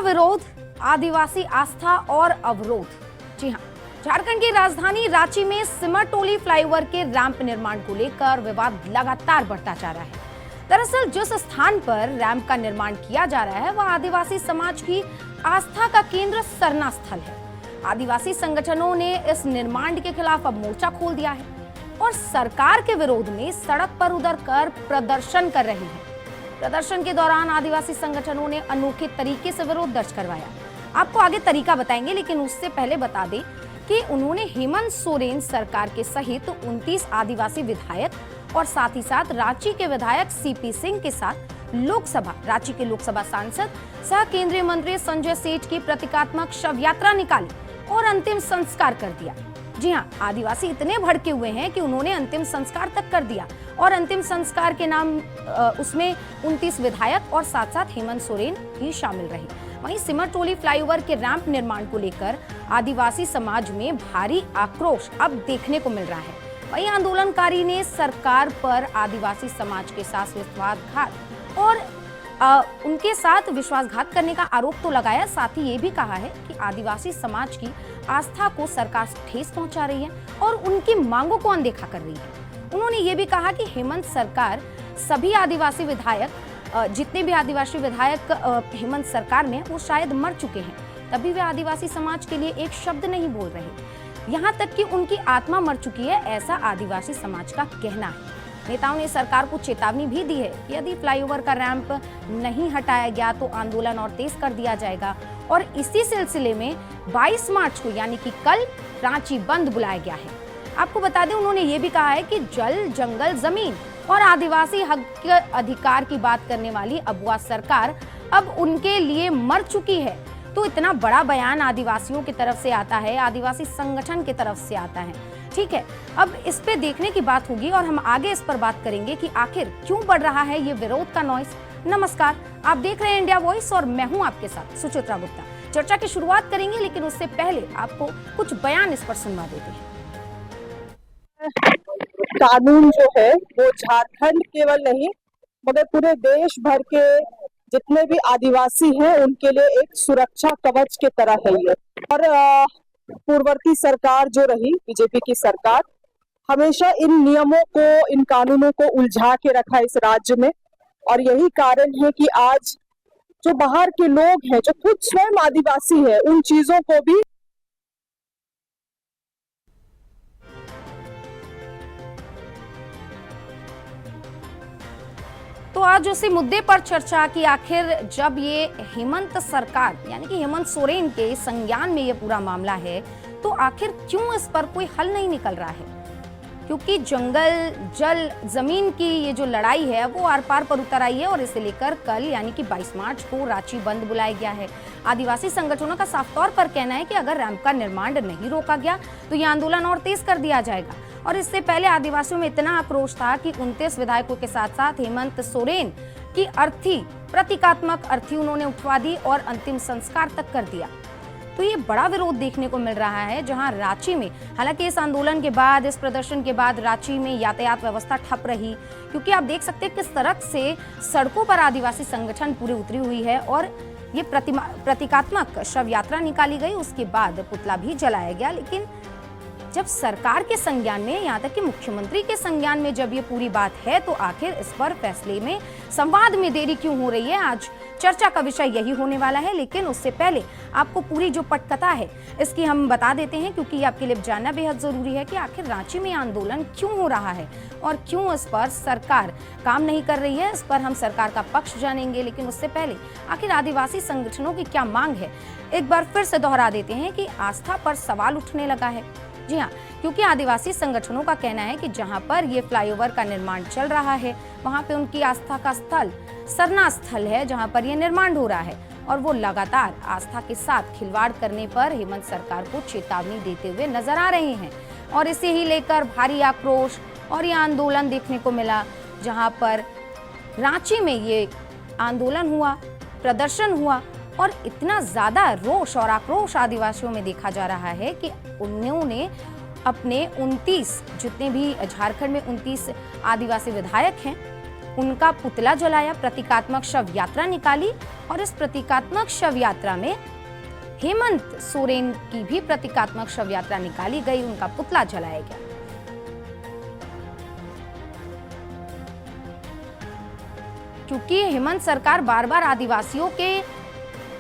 विरोध, आदिवासी आस्था और अवरोध। जी हां, झारखंड की राजधानी रांची में सिमरटोली फ्लाईओवर के रैंप निर्माण को लेकर विवाद लगातार बढ़ता जा रहा है। दरअसल जिस स्थान पर रैंप का निर्माण किया जा रहा है वह आदिवासी समाज की आस्था का केंद्र सरना स्थल है। आदिवासी संगठनों ने इस निर्माण के खिलाफ अब मोर्चा खोल दिया है और सरकार के विरोध में सड़क पर उतर कर प्रदर्शन कर रहे हैं। प्रदर्शन के दौरान आदिवासी संगठनों ने अनोखे तरीके से विरोध दर्ज करवाया। आपको आगे तरीका बताएंगे, लेकिन उससे पहले बता दें कि उन्होंने हेमंत सोरेन सरकार के सहित 29 आदिवासी विधायक और साथ ही साथ रांची के विधायक सीपी सिंह के साथ रांची के लोकसभा सांसद सह केंद्रीय मंत्री संजय सेठ की प्रतीकात्मक शव यात्रा निकाली और अंतिम संस्कार कर दिया। जी हां, आदिवासी इतने भड़के हुए हैं कि उन्होंने अंतिम संस्कार तक कर दिया और अंतिम संस्कार के नाम उसमें 29 विधायक और साथ साथ हेमंत सोरेन भी शामिल रहे। वहीं सिमरटोली फ्लाईओवर के रैंप निर्माण को लेकर आदिवासी समाज में भारी आक्रोश अब देखने को मिल रहा है। वहीं आंदोलनकारी ने सरकार पर आदिवासी समाज के साथ विश्वासघात और उनके साथ विश्वासघात करने का आरोप तो लगाया, साथ ही ये भी कहा है कि आदिवासी समाज की आस्था को सरकार ठेस पहुंचा रही है और उनकी मांगों को अनदेखा कर रही है। उन्होंने ये भी कहा कि हेमंत सरकार सभी आदिवासी विधायक, जितने भी आदिवासी विधायक हेमंत सरकार में वो शायद मर चुके हैं, तभी वे आदिवासी समाज के लिए एक शब्द नहीं बोल रहे। यहाँ तक कि उनकी आत्मा मर चुकी है, ऐसा आदिवासी समाज का कहना है। नेताओं ने सरकार को चेतावनी भी दी है कि यदि फ्लाईओवर का रैंप नहीं हटाया गया तो आंदोलन और तेज कर दिया जाएगा और इसी सिलसिले में 22 मार्च को यानी कि कल रांची बंद बुलाया गया है। आपको बता दें, उन्होंने ये भी कहा है कि जल, जंगल, जमीन और आदिवासी हक अधिकार की बात करने वाली अबुआ सरकार अब उनके लिए मर चुकी है। तो इतना बड़ा बयान आदिवासियों की तरफ से आता है, आदिवासी संगठन की तरफ से आता है। ठीक है, अब इस पे देखने की बात होगी और हम आगे इस पर बात करेंगे कि आखिर क्यों बढ़ रहा है ये विरोध का नॉइस। नमस्कार, आप देख रहे हैं इंडिया वॉइस और मैं हूं आपके साथ सुचित्रा गुप्ता। चर्चा की शुरुआत करेंगे, लेकिन उससे पहले आपको कुछ बयान इस पर सुनवा देते हैं। कानून जो है वो झारखंड केवल नहीं मगर पूरे देश भर के जितने भी आदिवासी हैं उनके लिए एक सुरक्षा कवच के तरह है ये। और पूर्ववर्ती सरकार जो रही बीजेपी की सरकार, हमेशा इन नियमों को, इन कानूनों को उलझा के रखा इस राज्य में। और यही कारण है कि आज जो बाहर के लोग हैं, जो खुद स्वयं आदिवासी है, उन चीजों को भी तो आज उसी मुद्दे पर चर्चा की आखिर जब ये हेमंत सरकार यानी कि हेमंत सोरेन के संज्ञान में ये पूरा मामला है तो आखिर क्यों इस पर कोई हल नहीं निकल रहा है। क्योंकि जंगल, जल, जमीन की ये जो लड़ाई है वो आर पार पर उतर आई है और इसे लेकर कल यानी कि 22 मार्च को रांची बंद बुलाया गया है। आदिवासी संगठनों का साफ तौर पर कहना है कि अगर रैंप का निर्माण नहीं रोका गया तो ये आंदोलन और तेज कर दिया जाएगा। और इससे पहले आदिवासियों में इतना आक्रोश था कि 29 विधायकों के साथ साथ हेमंत सोरेन की अर्थी, प्रतीकात्मक अर्थी उन्होंने उठवा दी और अंतिम संस्कार तक कर दिया। तो ये बड़ा विरोध देखने को मिल रहा है, जहां रांची में, हालांकि इस आंदोलन के बाद, इस प्रदर्शन के बाद रांची में यातायात व्यवस्था ठप रही, क्योंकि आप देख सकते हैं किस तरह से सड़कों पर आदिवासी संगठन पूरी उतरी हुई है और ये प्रतीकात्मक शव यात्रा निकाली गई, उसके बाद पुतला भी जलाया गया। लेकिन जब सरकार के संज्ञान में, यहाँ तक कि मुख्यमंत्री के संज्ञान में जब ये पूरी बात है तो आखिर इस पर फैसले में, संवाद में देरी क्यों हो रही है, आज चर्चा का विषय यही होने वाला है। लेकिन उससे पहले आपको पूरी जो पटकथा है इसकी हम बता देते हैं, क्योंकि ये आपके लिए जानना बेहद जरूरी है कि आखिर रांची में आंदोलन क्यों हो रहा है और क्यों इस पर सरकार काम नहीं कर रही है। इस पर हम सरकार का पक्ष जानेंगे, लेकिन उससे पहले आखिर आदिवासी संगठनों की क्या मांग है एक बार फिर से दोहरा देते हैं कि आस्था पर सवाल उठने लगा है। जी हाँ, क्योंकि आदिवासी संगठनों का कहना है कि जहां पर ये फ्लाईओवर का निर्माण चल रहा है वहां पे उनकी आस्था का स्थल सरना स्थल है, जहां पर ये निर्माण हो रहा है और वो लगातार आस्था के साथ खिलवाड़ करने पर हेमंत सरकार को चेतावनी देते हुए नजर आ रहे हैं। और इसे ही लेकर भारी आक्रोश और ये आंदोलन देखने को मिला, जहां पर रांची में ये आंदोलन हुआ, प्रदर्शन हुआ और इतना ज्यादा रोष और आक्रोश आदिवासियों में देखा जा रहा है कि उन्होंने अपने 29, जितने भी झारखंड में 29 आदिवासी विधायक हैं उनका पुतला जलाया, प्रतीकात्मक शव यात्रा निकाली और इस प्रतीकात्मक शव यात्रा में हेमंत सोरेन की भी प्रतीकात्मक शव यात्रा निकाली गई, उनका पुतला जलाया गया। क्योंकि हेमंत सरकार बार बार आदिवासियों के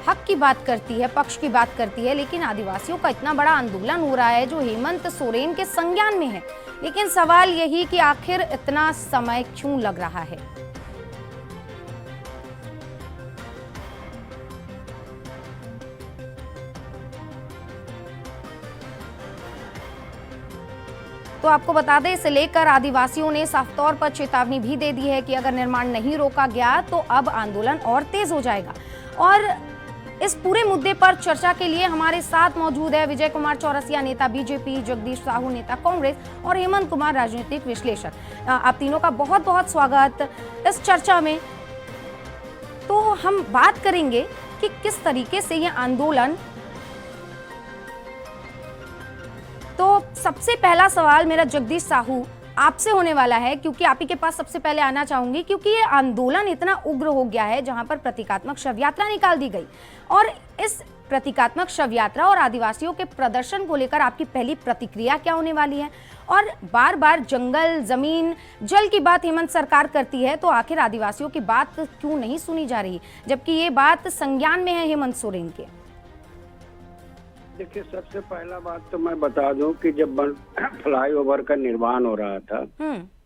हक की बात करती है, पक्ष की बात करती है, लेकिन आदिवासियों का इतना बड़ा आंदोलन हो रहा है जो हेमंत सोरेन के संज्ञान में है। लेकिन सवाल यही कि आखिर इतना समय क्यों लग रहा है। तो आपको बता दें, इसे लेकर आदिवासियों ने साफ तौर पर चेतावनी भी दे दी है कि अगर निर्माण नहीं रोका गया तो अब आंदोलन और तेज हो जाएगा। और इस पूरे मुद्दे पर चर्चा के लिए हमारे साथ मौजूद है विजय कुमार चौरसिया, नेता बीजेपी, जगदीश साहू, नेता कांग्रेस, और हेमंत कुमार, राजनीतिक विश्लेषक। आप तीनों का बहुत बहुत स्वागत इस चर्चा में। तो हम बात करेंगे कि किस तरीके से ये आंदोलन, तो सबसे पहला सवाल मेरा जगदीश साहू आपसे होने वाला है, क्योंकि आप ही के पास सबसे पहले आना चाहूंगी, क्योंकि ये आंदोलन इतना उग्र हो गया है जहां पर प्रतीकात्मक शव यात्रा निकाल दी गई। और इस प्रतीकात्मक शव यात्रा और आदिवासियों के प्रदर्शन को लेकर आपकी पहली प्रतिक्रिया क्या होने वाली है? और बार बार जंगल, जमीन, जल की बात हेमंत सरकार करती है, तो आखिर आदिवासियों की बात क्यों नहीं सुनी जा रही, जबकि ये बात संज्ञान में है हेमंत सोरेन के? देखिए, सबसे पहला बात तो मैं बता दूं कि जब फ्लाईओवर का निर्माण हो रहा था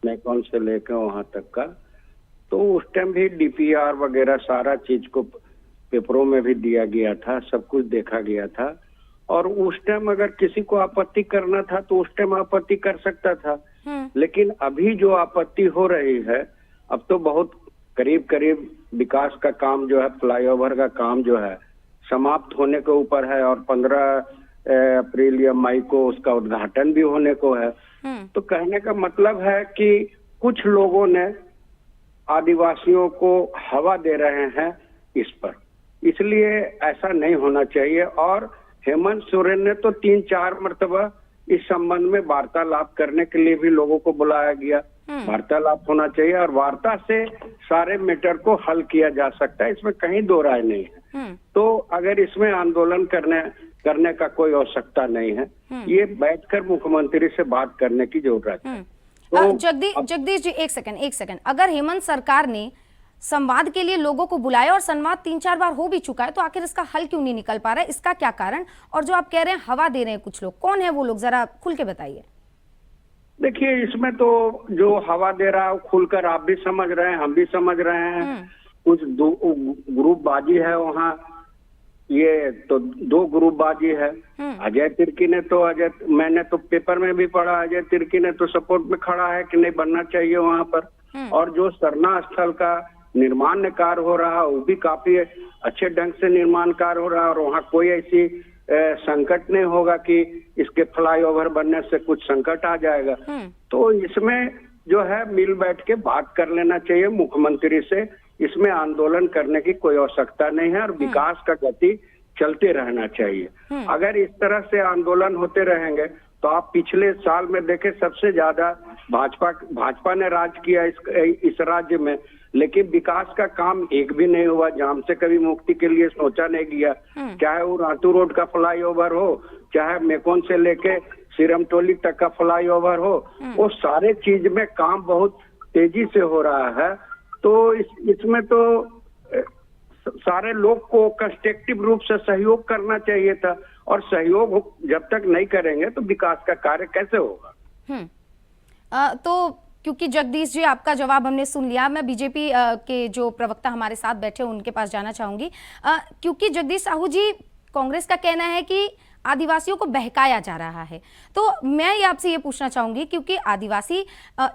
मैकॉन से लेकर वहां तक का, तो उस टाइम भी डीपीआर वगैरह सारा चीज को पेपरों में भी दिया गया था, सब कुछ देखा गया था। और उस टाइम अगर किसी को आपत्ति करना था तो उस टाइम आपत्ति कर सकता था। लेकिन अभी जो आपत्ति हो रही है, अब तो बहुत करीब करीब विकास का काम जो है, फ्लाईओवर का काम जो है समाप्त होने के ऊपर है, और 15 अप्रैल या मई को उसका उद्घाटन भी होने को है। तो कहने का मतलब है कि कुछ लोगों ने आदिवासियों को हवा दे रहे हैं इस पर, इसलिए ऐसा नहीं होना चाहिए। और हेमंत सोरेन ने तो 3-4 मरतबा इस संबंध में वार्तालाप करने के लिए भी लोगों को बुलाया गया। वार्तालाप होना चाहिए और वार्ता से सारे मैटर को हल किया जा सकता है, इसमें कहीं दो राय नहीं है। तो अगर इसमें आंदोलन करने का कोई आवश्यकता नहीं है, ये बैठकर मुख्यमंत्री से बात करने की जरूरत है। तो जगदीश जी, एक सेकंड, अगर हेमंत सरकार ने संवाद के लिए लोगों को बुलाया और संवाद 3-4 बार हो भी चुका है, तो आखिर इसका हल क्यों नहीं निकल पा रहा है? इसका क्या कारण? और जो आप कह रहे हैं हवा दे रहे हैं कुछ लोग, कौन है वो लोग, जरा खुल के बताइए। देखिए, इसमें तो जो हवा दे रहा है खुलकर आप भी समझ रहे हैं, हम भी समझ रहे हैं। कुछ ग्रुपबाजी है वहाँ, ये तो 2 ग्रुपबाजी है। अजय तिर्की ने तो मैंने तो पेपर में भी पढ़ा, अजय तिर्की ने तो सपोर्ट में खड़ा है कि नहीं बनना चाहिए वहाँ पर। और जो सरना स्थल का निर्माण कार्य हो रहा है वो भी काफी अच्छे ढंग से निर्माण कार्य हो रहा है, और वहाँ कोई ऐसी संकट नहीं होगा कि इसके फ्लाईओवर बनने से कुछ संकट आ जाएगा। तो इसमें जो है मिल बैठ के बात कर लेना चाहिए मुख्यमंत्री से, इसमें आंदोलन करने की कोई आवश्यकता नहीं है और विकास का गति चलते रहना चाहिए। अगर इस तरह से आंदोलन होते रहेंगे तो आप पिछले साल में देखें, सबसे ज्यादा भाजपा ने राज किया इस राज्य में, लेकिन विकास का काम एक भी नहीं हुआ। जाम से कभी मुक्ति के लिए सोचा नहीं गया, चाहे वो रातू रोड का फ्लाईओवर हो, चाहे मेकोन से लेके सिरमटोली तक का फ्लाईओवर हो, वो सारे चीज में काम बहुत तेजी से हो रहा है। तो इसमें तो सारे लोग को कंस्ट्रक्टिव रूप से सहयोग करना चाहिए था, और सहयोग जब तक नहीं करेंगे तो विकास का कार्य कैसे होगा? तो क्योंकि जगदीश जी आपका जवाब हमने सुन लिया, मैं बीजेपी के जो प्रवक्ता हमारे साथ बैठे उनके पास जाना चाहूंगी, क्योंकि जगदीश साहू जी, कांग्रेस का कहना है कि आदिवासियों को बहकाया जा रहा है। तो मैं ये आपसे ये पूछना चाहूंगी, क्योंकि आदिवासी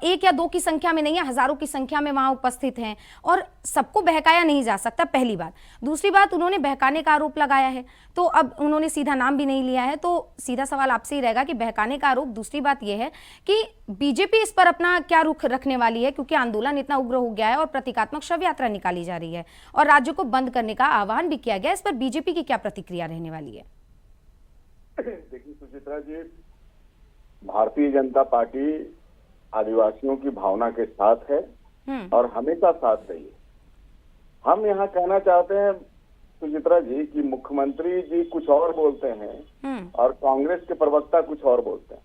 1 या 2 की संख्या में नहीं है, हजारों की संख्या में वहां उपस्थित हैं, और सबको बहकाया नहीं जा सकता, पहली बात। दूसरी बात, उन्होंने बहकाने का आरोप लगाया है, तो अब उन्होंने सीधा नाम भी नहीं लिया है, तो सीधा सवाल आपसे ही रहेगा कि बहकाने का आरोप। दूसरी बात यह है कि बीजेपी इस पर अपना क्या रुख रखने वाली है, क्योंकि आंदोलन इतना उग्र हो गया है और प्रतीकात्मक शव यात्रा निकाली जा रही है और राज्य को बंद करने का आह्वान भी किया गया। इस पर बीजेपी की क्या प्रतिक्रिया रहने वाली है? देखिए सुचित्रा जी, भारतीय जनता पार्टी आदिवासियों की भावना के साथ है और हमेशा साथ रही है। हम यहाँ कहना चाहते हैं सुचित्रा जी कि मुख्यमंत्री जी कुछ और बोलते हैं और कांग्रेस के प्रवक्ता कुछ और बोलते हैं।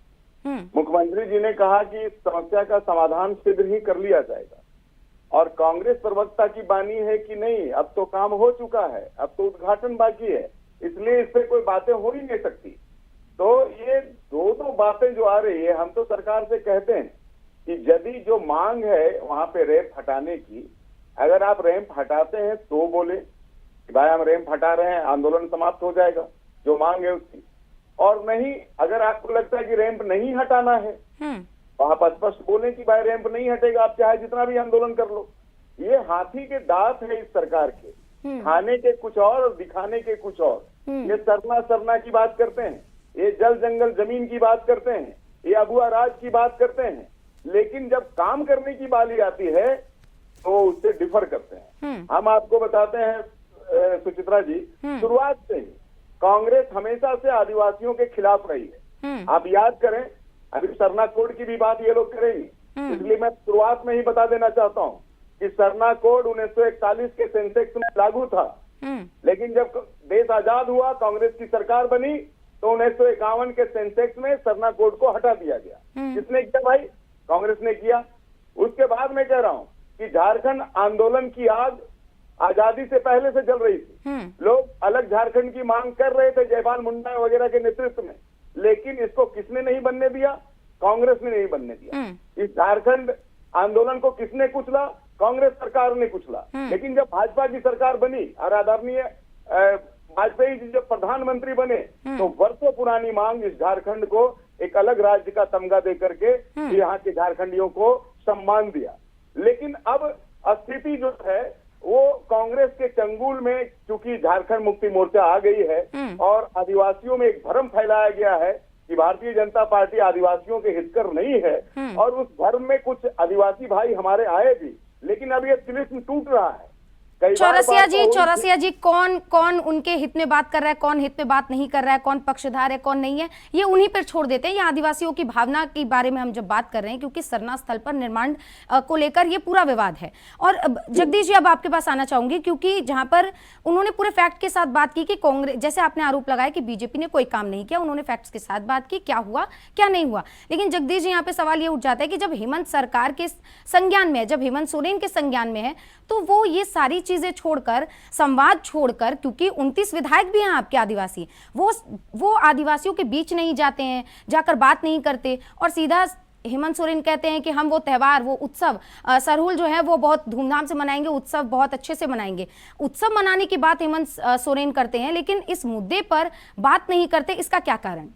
मुख्यमंत्री जी ने कहा कि इस समस्या का समाधान शीघ्र ही कर लिया जाएगा, और कांग्रेस प्रवक्ता की बानी है कि नहीं, अब तो काम हो चुका है, अब तो उद्घाटन बाकी है, इसलिए इस पे कोई बातें हो ही नहीं सकती। तो ये दो बातें जो आ रही है, हम तो सरकार से कहते हैं कि यदि जो मांग है वहां पे रैंप हटाने की, अगर आप रैंप हटाते हैं तो बोले कि भाई हम रैंप हटा रहे हैं, आंदोलन समाप्त हो जाएगा, जो मांग है उसकी। और नहीं, अगर आपको लगता है कि रैंप नहीं हटाना है, तो आप स्पष्ट बोलें कि भाई रैंप नहीं हटेगा, आप चाहे जितना भी आंदोलन कर लो। ये हाथी के दांत है इस सरकार के, खाने के कुछ और दिखाने के कुछ और। ये सरना की बात करते हैं, ये जल जंगल जमीन की बात करते हैं, ये अबुआ राज की बात करते हैं, लेकिन जब काम करने की बारी आती है तो उससे डिफर करते हैं। हम आपको बताते हैं सुचित्रा जी, शुरुआत से ही कांग्रेस हमेशा से आदिवासियों के खिलाफ रही है। आप याद करें, अभी सरना कोड की भी बात ये लोग करेंगे, इसलिए मैं शुरुआत में ही बता देना चाहता हूँ कि सरना कोड 1941 के सेंसेक्स में लागू था, लेकिन जब देश आजाद हुआ, कांग्रेस की सरकार बनी, तो 1951 के सेंसेक्स में सरना कोड को हटा दिया गया। किसने किया भाई? कांग्रेस ने किया। उसके बाद मैं कह रहा हूँ कि झारखंड आंदोलन की आग आजादी से पहले से जल रही थी। लोग अलग झारखंड की मांग कर रहे थे जयपाल मुंडा वगैरह के नेतृत्व में, लेकिन इसको किसने नहीं बनने दिया? कांग्रेस ने नहीं बनने दिया। इस झारखंड आंदोलन को किसने कुचला? कांग्रेस सरकार ने कुचला। लेकिन जब भाजपा की सरकार बनी और आदरणीय वाजपेयी जी जब प्रधानमंत्री बने, तो वर्षों पुरानी मांग इस झारखंड को एक अलग राज्य का तमगा दे करके यहाँ के झारखंडियों को सम्मान दिया। लेकिन अब स्थिति जो है वो कांग्रेस के चंगुल में, चूंकि झारखंड मुक्ति मोर्चा आ गई है और आदिवासियों में एक भ्रम फैलाया गया है कि भारतीय जनता पार्टी आदिवासियों के हितकर नहीं है, और उस भ्रम में कुछ आदिवासी भाई हमारे आए भी, लेकिन अब ये तिलिस्म टूट रहा है। चौरसिया जी, कौन उनके हित में बात कर रहा है, कौन हित में बात नहीं कर रहा है, कौन पक्षधार है, कौन नहीं है, ये उन्हीं पर छोड़ देते हैं। ये आदिवासियों की भावना के बारे में हम जब बात कर रहे हैं, क्योंकि सरना स्थल पर निर्माण को लेकर ये पूरा विवाद है। और जगदीश जी, अब आपके पास आना चाहूंगी, क्योंकि जहां पर उन्होंने पूरे फैक्ट के साथ बात की कि कांग्रेस, जैसे आपने आरोप लगाया कि बीजेपी ने कोई काम नहीं किया, उन्होंने फैक्ट्स के साथ बात की, क्या हुआ क्या नहीं हुआ। लेकिन जगदीश जी, यहाँ पे सवाल ये उठ जाता है कि जब हेमंत सरकार के संज्ञान में है, जब हेमंत सोरेन के संज्ञान में है, तो वो ये सारी चीजें छोड़कर, संवाद छोड़कर, क्योंकि 29 विधायक भी हैं आपके आदिवासी, वो आदिवासियों के बीच नहीं जाते हैं, जाकर बात नहीं करते, और सीधा हेमंत सोरेन कहते हैं कि हम वो त्यौहार, वो उत्सव सरहुल जो है वो बहुत धूमधाम से मनाएंगे, उत्सव बहुत अच्छे से मनाएंगे। उत्सव मनाने की बात हेमंत सोरेन करते हैं, लेकिन इस मुद्दे पर बात नहीं करते, इसका क्या कारण?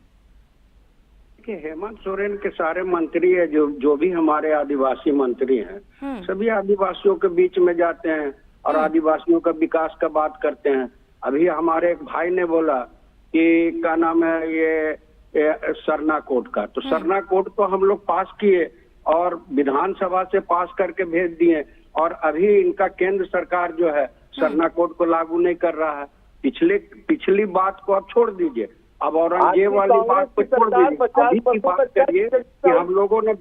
हेमंत सोरेन के सारे मंत्री है, जो भी हमारे आदिवासी मंत्री हैं, सभी आदिवासियों के बीच में जाते हैं और आदिवासियों का विकास का बात करते हैं। अभी हमारे एक भाई ने बोला कि क्या नाम है ये सरना कोड का, तो सरना कोड तो हम लोग पास किए और विधानसभा से पास करके भेज दिए, और अभी इनका केंद्र सरकार जो है सरना कोड को लागू नहीं कर रहा है। पिछली बात को आप छोड़ दीजिए, अब औरंगजेब वाली बात को छोड़ दीजिए, अभी की बात करिए कि हम लोगों ने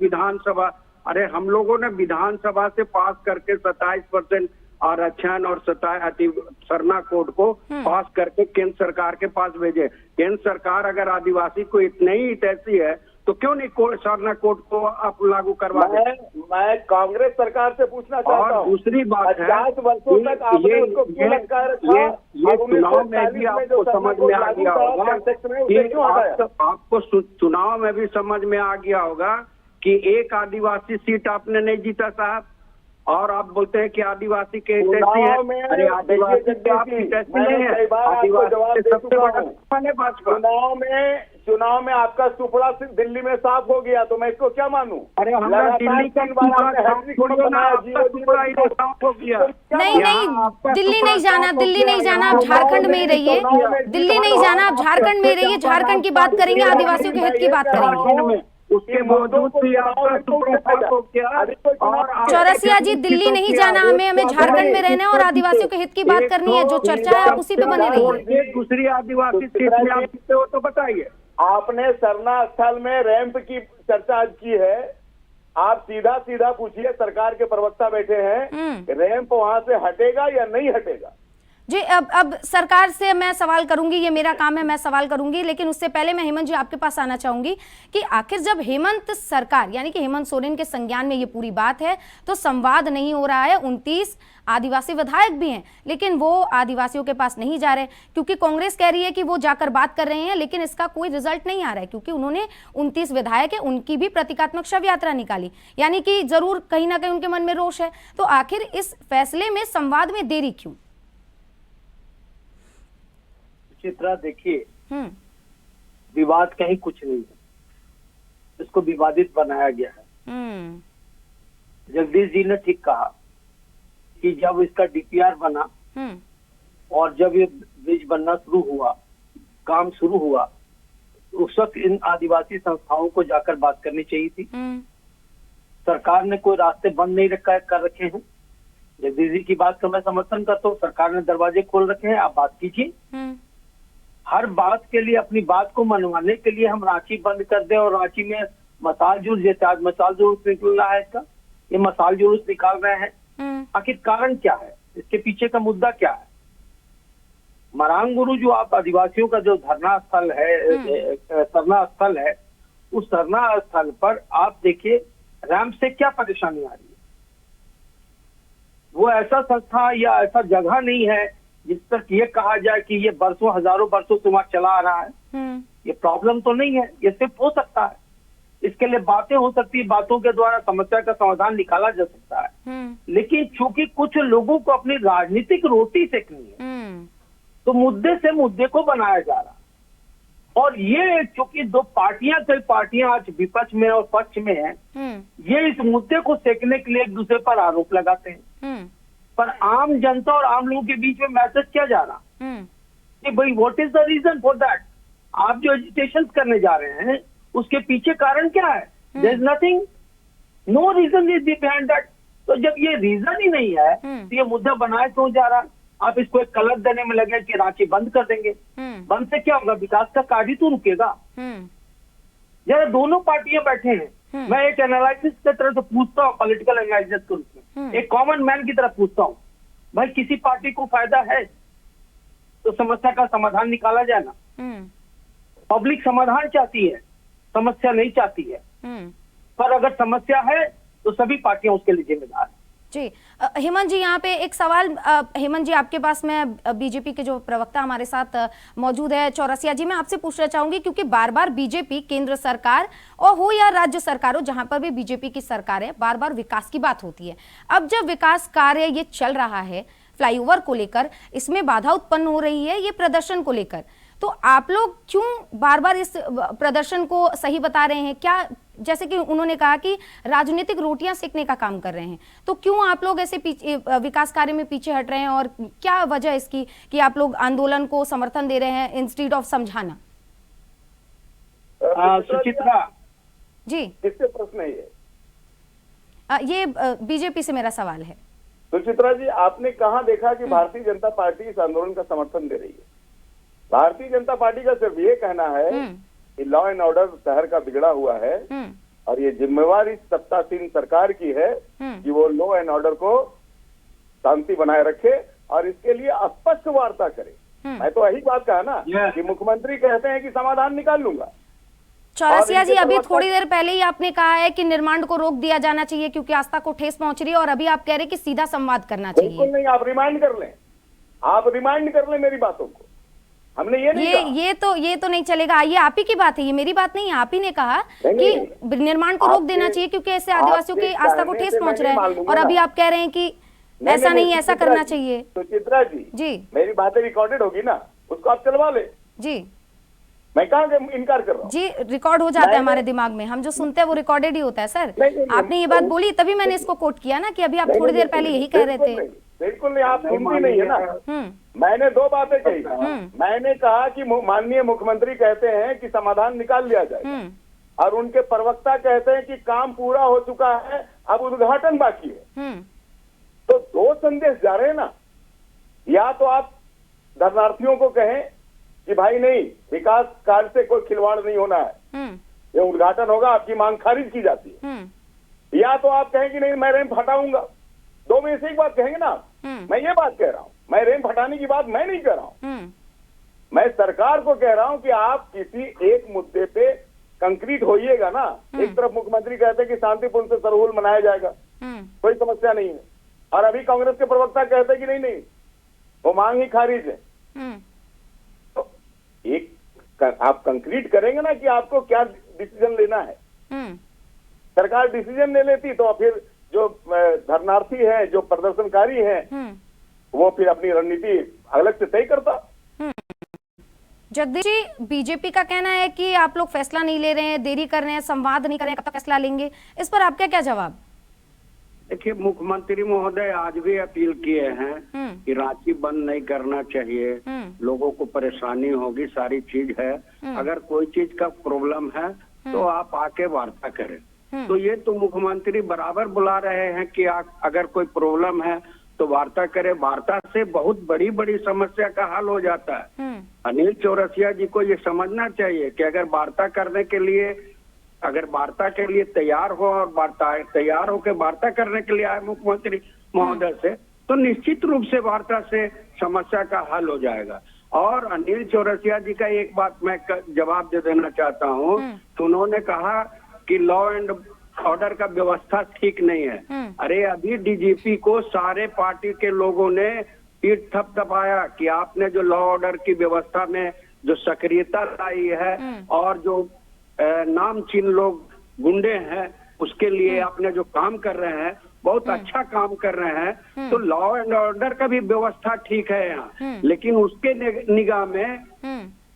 विधानसभा से पास करके 27% आरक्षण और सरना कोड को पास करके केंद्र सरकार के पास भेजे। केंद्र सरकार अगर आदिवासी को इतनी ही हितैषी है तो क्यों नहीं सरना कोड को आप लागू करवा दें? मैं कांग्रेस सरकार से पूछना चाहता हूं। और दूसरी बात है, ये चुनाव में भी आपको समझ में आ गया होगा, आपको चुनाव में भी समझ में आ गया होगा कि एक आदिवासी सीट आपने नहीं जीता साहब, और आप बोलते हैं कि आदिवासी के हितैषी है। अरे आदिवासी के आप हितैषी नहीं है, आदिवासी के सबसे बड़ा दुश्मन है भाजपा। चुनाव में आपका सुपड़ा दिल्ली में साफ हो गया, तो मैं इसको क्या मानूं? अरे हमारा दिल्ली का हो गया। नहीं, दिल्ली नहीं जाना, आप झारखंड में ही रहिए। दिल्ली नहीं जाना, आप झारखंड में रहिए। झारखंड की बात करेंगे, आदिवासियों के हित की बात करेंगे। उसके बावजूद भी चौरसिया जी, दिल्ली नहीं जाना, हमें झारखंड में रहना है और आदिवासियों के हित की बात करनी है। जो चर्चा है आप उसी पे बने रहिए। दूसरी आदिवासी सीट में आप जीते हो तो बताइए। आपने सरना स्थल में रैंप की चर्चा आज की है, आप सीधा सीधा पूछिए, सरकार के प्रवक्ता बैठे हैं, रैंप वहां से हटेगा या नहीं हटेगा? जी, अब सरकार से मैं सवाल करूंगी, ये मेरा काम है, मैं सवाल करूंगी, लेकिन उससे पहले मैं हेमंत जी आपके पास आना चाहूंगी कि आखिर जब हेमंत सरकार यानी कि हेमंत सोरेन के संज्ञान में ये पूरी बात है तो संवाद नहीं हो रहा है। 29 आदिवासी विधायक भी हैं, लेकिन वो आदिवासियों के पास नहीं जा रहे क्योंकि कांग्रेस कह रही है कि वो जाकर बात कर रहे हैं, लेकिन इसका कोई रिजल्ट नहीं आ रहा है क्योंकि उन्होंने 29 विधायक है, उनकी भी प्रतीकात्मक शव यात्रा निकाली, यानी कि जरूर कहीं ना कहीं उनके मन में रोष है। तो आखिर इस फैसले में संवाद में देरी क्यों? चित्रा, देखिए, विवाद कहीं कुछ नहीं है, इसको विवादित बनाया गया है। जगदीश जी ने ठीक कहा कि जब इसका डीपीआर बना और जब ये ब्रिज बनना शुरू हुआ, काम शुरू हुआ, उस वक्त इन आदिवासी संस्थाओं को जाकर बात करनी चाहिए थी। सरकार ने कोई रास्ते बंद नहीं कर रखे हैं। जगदीश जी की बात का मैं समर्थन करता हूँ, सरकार ने दरवाजे खोल रखे हैं, आप बात कीजिए। हर बात के लिए, अपनी बात को मनवाने के लिए हम रांची बंद कर दें और रांची में मसाल जुलूस, जैसे आज मसाल जुलूस निकल रहा है, इसका ये मसाल जुलूस निकाल रहे हैं, आखिर कारण क्या है? इसके पीछे का मुद्दा क्या है? मरांग गुरु जो आप आदिवासियों का जो धरना स्थल है, धरना स्थल है, उस धरना स्थल पर आप देखिए रैंप से क्या परेशानी आ रही है। वो ऐसा संस्था या ऐसा जगह नहीं है जिस तक ये कहा जाए कि ये बरसों, हजारों बरसों से वहां चला आ रहा है। ये प्रॉब्लम तो नहीं है, ये सिर्फ हो सकता है, इसके लिए बातें हो सकती है, बातों के द्वारा समस्या का समाधान निकाला जा सकता है। लेकिन चूंकि कुछ लोगों को अपनी राजनीतिक रोटी सेकनी है, तो मुद्दे से मुद्दे को बनाया जा रहा है। और ये चूंकि दो पार्टियां, कई पार्टियां आज विपक्ष में और पक्ष में है, ये इस मुद्दे को सेकने के लिए एक दूसरे पर आरोप लगाते हैं। पर आम जनता और आम लोगों के बीच में मैसेज क्या जा रहा कि भाई what is the reason for that? आप जो एजिटेशन करने जा रहे हैं उसके पीछे कारण क्या है? There is nothing, no reason is behind that. तो जब ये रीजन ही नहीं है तो ये मुद्दा बनाया क्यों जा रहा है? आप इसको एक कलर देने में लगे कि रांची बंद कर देंगे। बंद से क्या होगा? विकास का कार्य तो रुकेगा। जरा दोनों पार्टियां बैठे हैं, मैं एक एनालिसिस की तरह से पूछता हूँ, पॉलिटिकल एनालिसिस के रूप में, एक कॉमन मैन की तरह पूछता हूँ, भाई किसी पार्टी को फायदा है तो समस्या का समाधान निकाला जाए ना। पब्लिक समाधान चाहती है, समस्या नहीं चाहती है। पर अगर समस्या है तो सभी पार्टियां उसके लिए जिम्मेदार है। जी, हेमंत जी, यहाँ पे एक सवाल, हेमंत जी आपके पास, मैं बीजेपी के जो प्रवक्ता हमारे साथ मौजूद है चौरसिया जी, मैं आपसे पूछना चाहूंगी क्योंकि बार बार बीजेपी, केंद्र सरकार और हो या राज्य सरकार हो, जहां पर भी बीजेपी की सरकार है, बार बार विकास की बात होती है। अब जब विकास कार्य ये चल रहा है फ्लाईओवर को लेकर, इसमें बाधा उत्पन्न हो रही है ये प्रदर्शन को लेकर, तो आप लोग क्यों बार बार इस प्रदर्शन को सही बता रहे हैं? क्या, जैसे कि उन्होंने कहा कि राजनीतिक रोटियां सेकने का काम कर रहे हैं, तो क्यों आप लोग ऐसे विकास कार्य में पीछे हट रहे हैं और क्या वजह इसकी कि आप लोग आंदोलन को समर्थन दे रहे हैं इंस्टीड ऑफ समझाना? सुचित्रा जी, किससे प्रश्न है ये बीजेपी से मेरा सवाल है। सुचित्रा जी, आपने कहाँ देखा कि भारतीय जनता पार्टी इस आंदोलन का समर्थन दे रही है? भारतीय जनता पार्टी का सिर्फ ये कहना है कि लॉ एंड ऑर्डर शहर का बिगड़ा हुआ है और ये जिम्मेवारी सत्तासीन सरकार की है कि वो लॉ एंड ऑर्डर को शांति बनाए रखे और इसके लिए स्पष्ट वार्ता करे। मैं तो यही बात कहा ना कि मुख्यमंत्री कहते हैं कि समाधान निकाल लूंगा। चौरसिया जी, अभी थोड़ी देर पहले ही आपने कहा है कि निर्माण को रोक दिया जाना चाहिए क्योंकि आस्था को ठेस पहुंच रही है, और अभी आप कह रहे हैं कि सीधा संवाद करना चाहिए। बिल्कुल नहीं, आप रिमाइंड कर लें, आप रिमाइंड कर लें मेरी बातों को। हमने ये नहीं कहा। ये तो नहीं चलेगा, ये आप ही की बात है, ये मेरी बात नहीं है। आप ही ने कहा कि निर्माण को रोक देना चाहिए क्योंकि ऐसे आदिवासियों की आस्था को ठेस पहुंच रहा है, और अभी आप कह रहे हैं कि ऐसा नहीं, ऐसा करना चाहिए। सुचित्रा जी, मेरी बातें रिकॉर्डेड होगी ना, उसको आप चलवा ले। जी, मैं कहाँ इनकार कर रहा हूँ? जी, रिकॉर्ड हो जाता है हमारे दिमाग में, हम जो सुनते हैं वो रिकॉर्डेड ही होता है सर। आपने ये बात बोली तभी मैंने इसको कोट किया ना कि अभी आप थोड़ी देर पहले यही कह रहे थे। बिल्कुल नहीं, आप सुनती नहीं है ना। मैंने दो बातें कही। मैंने कहा कि माननीय मुख्यमंत्री कहते हैं कि समाधान निकाल लिया जाए और उनके प्रवक्ता कहते हैं कि काम पूरा हो चुका है, अब उद्घाटन बाकी है। तो दो संदेश जा रहे हैं ना। या तो आप धरनार्थियों को कहें कि भाई नहीं, विकास कार्य से कोई खिलवाड़ नहीं होना है, ये उद्घाटन होगा, आपकी मांग खारिज की जाती है। या तो आप कहेंगे नहीं मैं रैंप हटाऊंगा, दो में से एक बात कहेंगे ना। मैं ये बात कह रहा हूँ, मैं रैंप हटाने की बात मैं नहीं कह रहा हूँ, मैं सरकार को कह रहा हूँ कि आप किसी एक मुद्दे पे कंक्रीट होइएगा ना। एक तरफ मुख्यमंत्री कहते हैं कि शांतिपूर्ण से सरहुल मनाया जाएगा, कोई समस्या नहीं है, और अभी कांग्रेस के प्रवक्ता कहते हैं कि नहीं नहीं वो मांग ही खारिज है। तो एक आप कंक्रीट करेंगे ना कि आपको क्या डिसीजन लेना है। सरकार डिसीजन ले लेती तो फिर जो धरनार्थी है, जो प्रदर्शनकारी है, वो फिर अपनी रणनीति अलग से तय करता। जगदीश जी, बीजेपी का कहना है कि आप लोग फैसला नहीं ले रहे हैं, देरी कर रहे हैं, संवाद नहीं कर रहे हैं, कब तक फैसला लेंगे, इस पर आपका क्या जवाब? देखिए, मुख्यमंत्री महोदय आज भी अपील किए हैं कि रांची बंद नहीं करना चाहिए, लोगों को परेशानी होगी, सारी चीज है, अगर कोई चीज का प्रॉब्लम है तो आप आके वार्ता करें। तो ये तो मुख्यमंत्री बराबर बुला रहे हैं कि अगर कोई प्रॉब्लम है तो वार्ता करे, वार्ता से बहुत बड़ी बड़ी समस्या का हल हो जाता है। अनिल चौरसिया जी को ये समझना चाहिए कि अगर वार्ता करने के लिए, अगर वार्ता के लिए तैयार हो और तैयार होकर वार्ता करने के लिए आए मुख्यमंत्री महोदय से, तो निश्चित रूप से वार्ता से समस्या का हल हो जाएगा। और अनिल चौरसिया जी का एक बात मैं जवाब दे देना चाहता हूँ, तो उन्होंने कहा कि लॉ एंड ऑर्डर का व्यवस्था ठीक नहीं है। अरे अभी डीजीपी को सारे पार्टी के लोगों ने पीठ थपथपाया कि आपने जो लॉ ऑर्डर की व्यवस्था में जो सक्रियता लाई है और जो नामचीन लोग गुंडे हैं उसके लिए आपने जो काम कर रहे हैं, बहुत अच्छा काम कर रहे हैं। तो लॉ एंड ऑर्डर का भी व्यवस्था ठीक है यहाँ, लेकिन उसके निगाह में,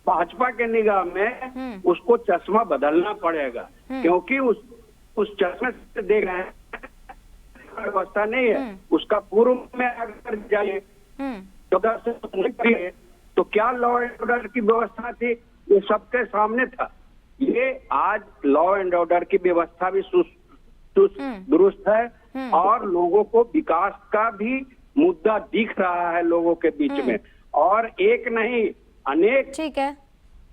भाजपा के निगाह में उसको चश्मा बदलना पड़ेगा, क्योंकि उस चश्मे से देख रहे हैं व्यवस्था नहीं है। उसका पूर्व में अगर जाइए 14 से तो क्या लॉ एंड ऑर्डर की व्यवस्था थी, ये सबके सामने था। ये आज लॉ एंड ऑर्डर की व्यवस्था भी दुरुस्त है और लोगों को विकास का भी मुद्दा दिख रहा है लोगों के बीच में, और एक नहीं अनेक, ठीक है,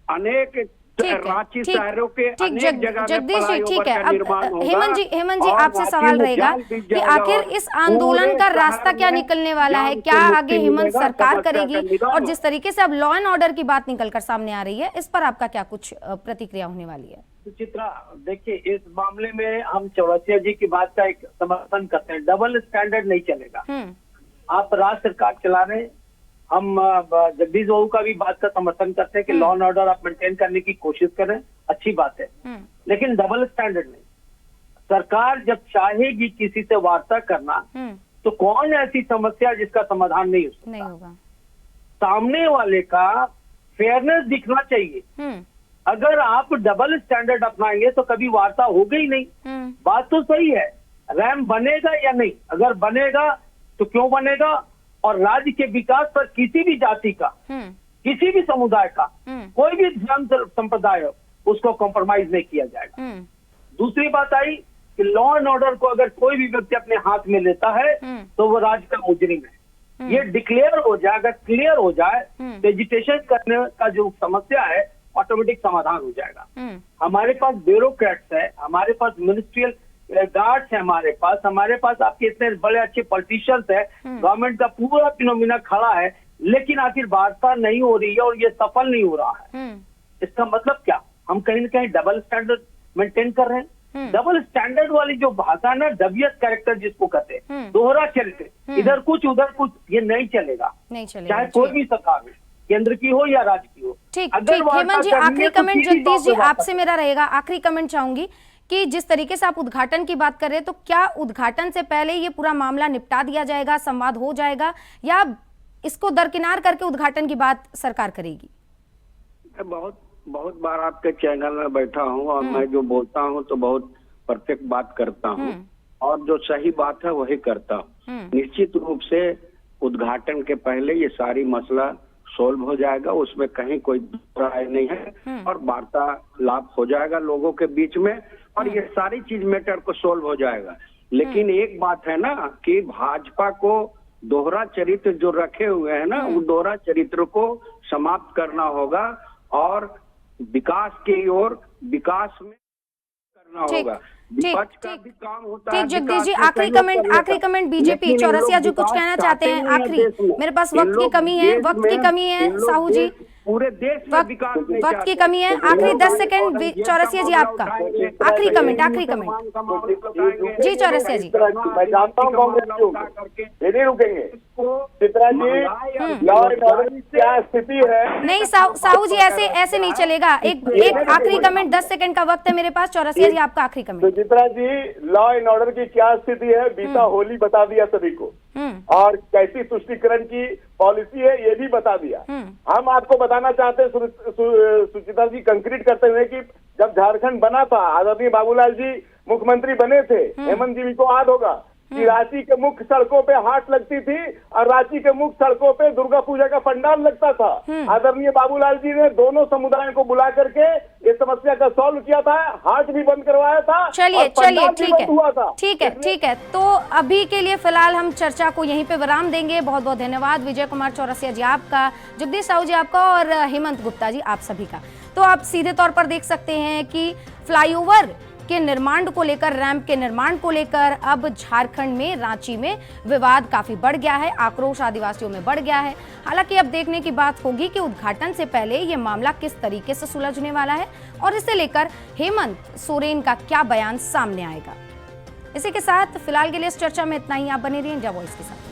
अनेक रांची शहरों के अनेक जगह जगदीश जी, ठीक है। अब हेमंत जी आपसे सवाल रहेगा कि आखिर इस आंदोलन का रास्ता क्या निकलने वाला है, क्या आगे हेमंत सरकार करेगी, और जिस तरीके से अब लॉ एंड ऑर्डर की बात निकलकर सामने आ रही है, इस पर आपका क्या कुछ प्रतिक्रिया होने वाली है? सुचित्रा, देखिए इस मामले में हम चौरसिया जी की बात का एक समर्थन करते हैं। डबल स्टैंडर्ड नहीं चलेगा। आप राज्य सरकार चला रहे हैं, हम जगदीश बाबू का भी बात का समर्थन करते हैं कि लॉ एंड ऑर्डर आप मेंटेन करने की कोशिश करें, अच्छी बात है, लेकिन डबल स्टैंडर्ड नहीं। सरकार जब चाहेगी किसी से वार्ता करना, तो कौन ऐसी समस्या जिसका समाधान नहीं होगा? सामने वाले का फेयरनेस दिखना चाहिए। अगर आप डबल स्टैंडर्ड अपनाएंगे तो कभी वार्ता होगी ही नहीं। बात तो सही है, रैम बनेगा या नहीं, अगर बनेगा तो क्यों बनेगा, और राज्य के विकास पर किसी भी जाति का, किसी भी समुदाय का, कोई भी धर्म संप्रदाय हो, उसको कॉम्प्रोमाइज नहीं किया जाएगा। दूसरी बात आई कि लॉ एंड ऑर्डर को अगर कोई भी व्यक्ति अपने हाथ में लेता है तो वो राज्य का मुजरिम है। ये डिक्लेयर हो जाए, अगर क्लियर हो जाए तो एजिटेशन करने का जो समस्या है ऑटोमेटिक समाधान हो जाएगा। हमारे पास ब्यूरोक्रेट्स है, हमारे पास मिनिस्ट्रियल गार्ड्स है, हमारे पास आपके इतने बड़े अच्छे पॉलिटिशियंस है, गवर्नमेंट का पूरा फिनोमिना खड़ा है, लेकिन आखिर वार्ता नहीं हो रही है और ये सफल नहीं हो रहा है। इसका मतलब क्या, हम कहीं ना कहीं डबल स्टैंडर्ड मेंटेन कर रहे हैं। डबल स्टैंडर्ड वाली जो भाषा ना, डबियस कैरेक्टर जिसको कहते हैं, दोहरा चरित्र, इधर कुछ उधर कुछ, ये नहीं चलेगा, चाहे कोई भी सरकार हो, केंद्र की हो या राज्य की हो। ठीक, हेमंत जी, आखिरी कमेंट जगदीश जी आपसे मेरा रहेगा, आखिरी कमेंट चाहूंगी कि जिस तरीके से आप उद्घाटन की बात कर रहे हैं, तो क्या उद्घाटन से पहले ये पूरा मामला निपटा दिया जाएगा, संवाद हो जाएगा, या इसको दरकिनार करके उद्घाटन की बात सरकार करेगी? बहुत बार आपके चैनल में बैठा हूँ और मैं जो बोलता हूँ तो बहुत परफेक्ट बात करता हूँ और जो सही बात है वही करता हूँ। निश्चित रूप से उद्घाटन के पहले ये सारी मसला सोल्व हो जाएगा, उसमें कहीं कोई राय नहीं है, और वार्तालाप हो जाएगा लोगों के बीच में, और ये सारी चीज मैटर को सोल्व हो जाएगा। लेकिन एक बात है ना कि भाजपा को दोहरा चरित्र जो रखे हुए हैं ना, वो दोहरा चरित्र को समाप्त करना होगा और विकास की ओर, विकास में ठीक होगा। ठीक विपक्ष का ठीक भी काम होता है ठीक जगदीश जी, विकास को आखिरी सहयोग कमेंट, करने आखिरी का। कमेंट बीजेपी लेकिन इन चौरसिया लोग जी कुछ विकास कहना चाहते चाहते हैं नहीं है आखिरी? देश में। मेरे पास इन वक्त की लोग कमी है, देश वक्त की में- कमी है इन लोग साहू जी, देश- पूरे देश में वक्त विकास नहीं वक्त की चाहते। कमी है। आखिरी 10 सेकंड चौरसिया जी आपका, आखिरी कमेंट, आखिरी कमेंट जी चौरसिया जी। मैं जानता हूँ कांग्रेस क्यों ये नहीं रुकेंगे। Chitra ji, law and order की क्या स्थिति है? नहीं साहू जी, ऐसे नहीं चलेगा। एक आखिरी कमेंट, 10 सेकंड का वक्त है मेरे पास। चौरसिया जी आपका आखिरी कमेंट। Suchitra ji, law and order की क्या स्थिति है? बीता होली बता दिया सभी को, और कैसी तुष्टीकरण की पॉलिसी है ये भी बता दिया। हम आपको बताना चाहते हैं सुचित्रा जी, कंक्रीट करते हुए कि जब झारखंड बना था, आदरणीय बाबूलाल जी मुख्यमंत्री बने थे, हेमंत जी को याद होगा कि रांची के मुख्य सड़कों पे हाट लगती थी और रांची के मुख्य सड़कों पे दुर्गा पूजा का पंडाल लगता था। आदरणीय बाबूलाल जी ने दोनों समुदायों को बुला करके ये समस्या का सॉल्व किया था, हाट भी बंद करवाया था। चलिए ठीक है, ठीक है। तो अभी के लिए फिलहाल हम चर्चा को यहीं पे विराम देंगे। बहुत बहुत धन्यवाद विजय कुमार चौरसिया जी आपका, जगदीश साहू जी आपका, और हेमंत गुप्ता जी आप सभी का। तो आप सीधे तौर पर देख सकते हैं कि फ्लाईओवर के निर्माण को लेकर, रैंप के निर्माण को लेकर अब झारखंड में, रांची में विवाद काफी बढ़ गया है, आक्रोश आदिवासियों में बढ़ गया है। हालांकि अब देखने की बात होगी कि उद्घाटन से पहले ये मामला किस तरीके से सुलझने वाला है और इसे लेकर हेमंत सोरेन का क्या बयान सामने आएगा। इसी के साथ फिलहाल के लिए इस चर्चा में इतना ही। आप बने रहिए इंडिया वॉइस के साथ।